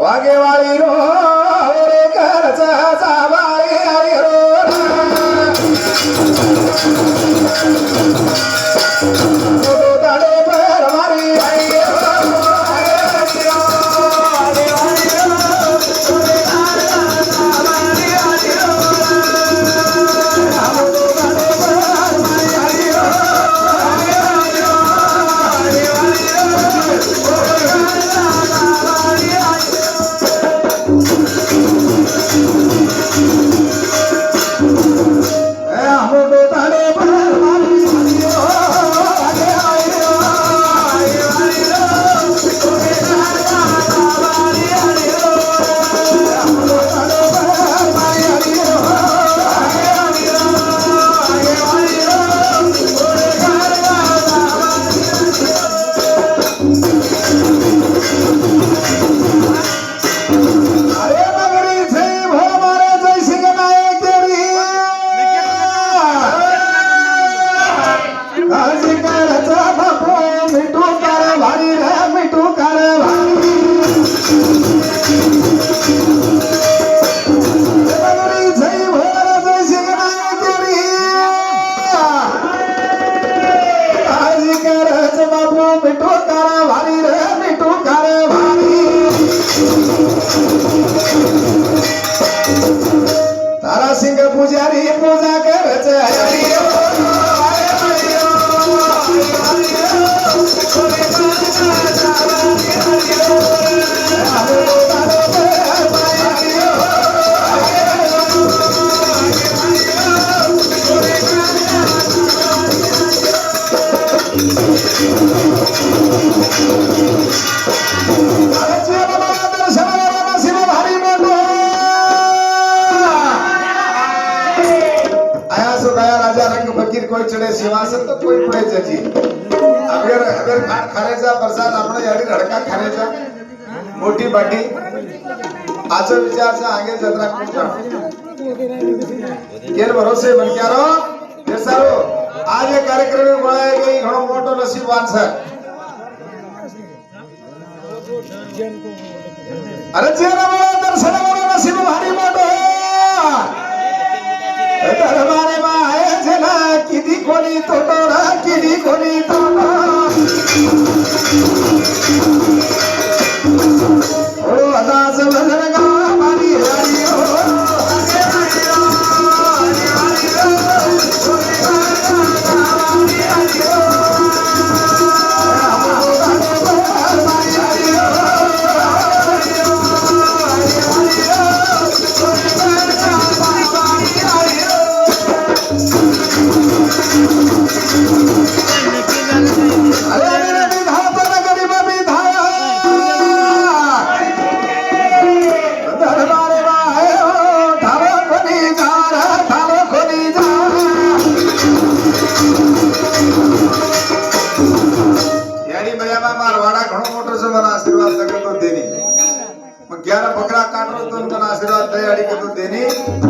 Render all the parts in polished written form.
वागेवाळी row रे घरचा जावाळे अरे row दाडे Parwari आई तारा सिंह पुजारी पूजा करच कोई चढ़े सिंहासन तो कोई पड़े जजी अगर अगर खाट खारेचा प्रसाद आपण याडी रडका खारेचा मोठी बाटी आज विचारचा आगे जत्रा कुठा केर भरोसे बन क्या रो बेसारो आज ये कार्यक्रम में बोलाय गई घणो मोटो नसीबवान છે अरे जेना बोला दर्शन वाला नसीब भारी मोटो दरबारे माय जना किदी कोणी तोडा किदी कोणी तोडा ओ अदाज भजन गा मारी हरी ओ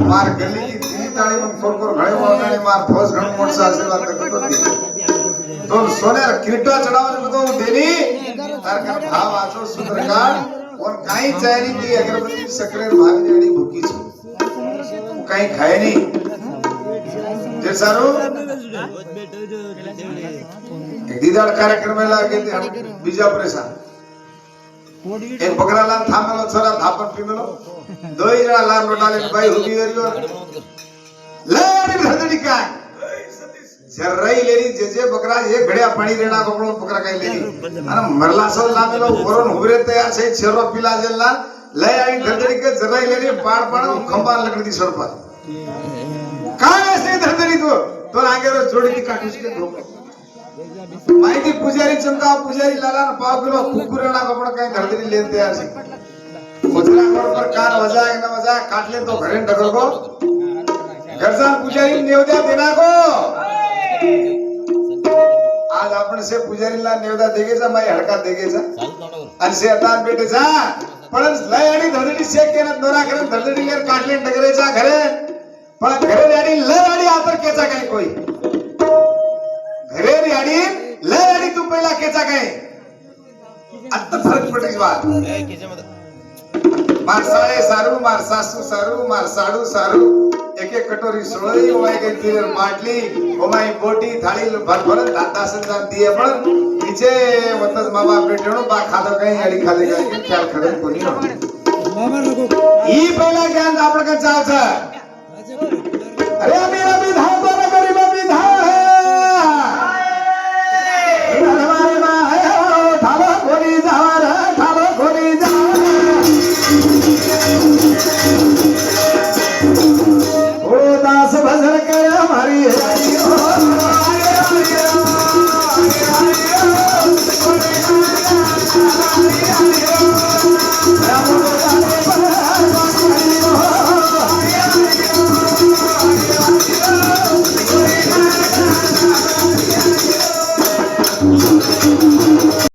मार गली की दी ताणी मग कोरकोर घळे वाटाणी मार फौज घण मोठा आशीर्वाद करतो तो सोन्यार किरीटा चढावले तो देनी तार का भाव आचो सुंदरकांड और काही चायनी ती अगरबत्ती सकरेर भाग जेडी भूकी छ काही खाय नहीं जे सारो एक दीदार कार्यक्रम में लागे ते बीजा परेशान एक बकरा लान थामेलो छोरा धापट पीमेलो दोई जणा लार लोटाले बाई हुबी वेरियो लेडी धडडी काय जर्राई लेरी जे जे बकरा एक घड्या पाणी रेणा कपडो बकरा काय लेरी आणि मरला सो लामेलो वरून हुबरे तयार छे छेरो पिला जेला लय आई धडडी के जर्राई लेरी पाड पाड खंबा लकड़ी सरपा काय असे धडडी तो आगे रो जोड़ी की काटूस के धोको माहिती पुजारी चंदा पुजारी लाला पाव किलो कुकुरेना कपड़ा कहीं धरती लेन तैयार से मुद्रा पर कान वजाए न वजाए काट ले तो घरे डगर को घरचा पुजारी नेवद्या देना को आज आपण से पुजारीला नेवदा देगेचा माई हडका देगेचा आणि से आता बेटेचा पण लय आणि धडडी शेक केना नोरा करे धडडी लेर काटले डगरेचा घरे पण घरे आणि लय आणि आतर केचा काय कोई घरे आणि लय आणि तू पहिला केचा काय आता फरक पडेल बात मार साळे सारू मार सासू सारू मार साडू सारू एक एक कटोरी सोळी ओमाई के तीर माटली ओमाई बोटी थाळी भर दासन जान दिए पण नीचे वतस मामा बेटणो बा खादो काही गाडी खाले काही ख्याल खडन कोणी ई पहिला ज्ञान आपण का चालचं अरे आम्ही धाव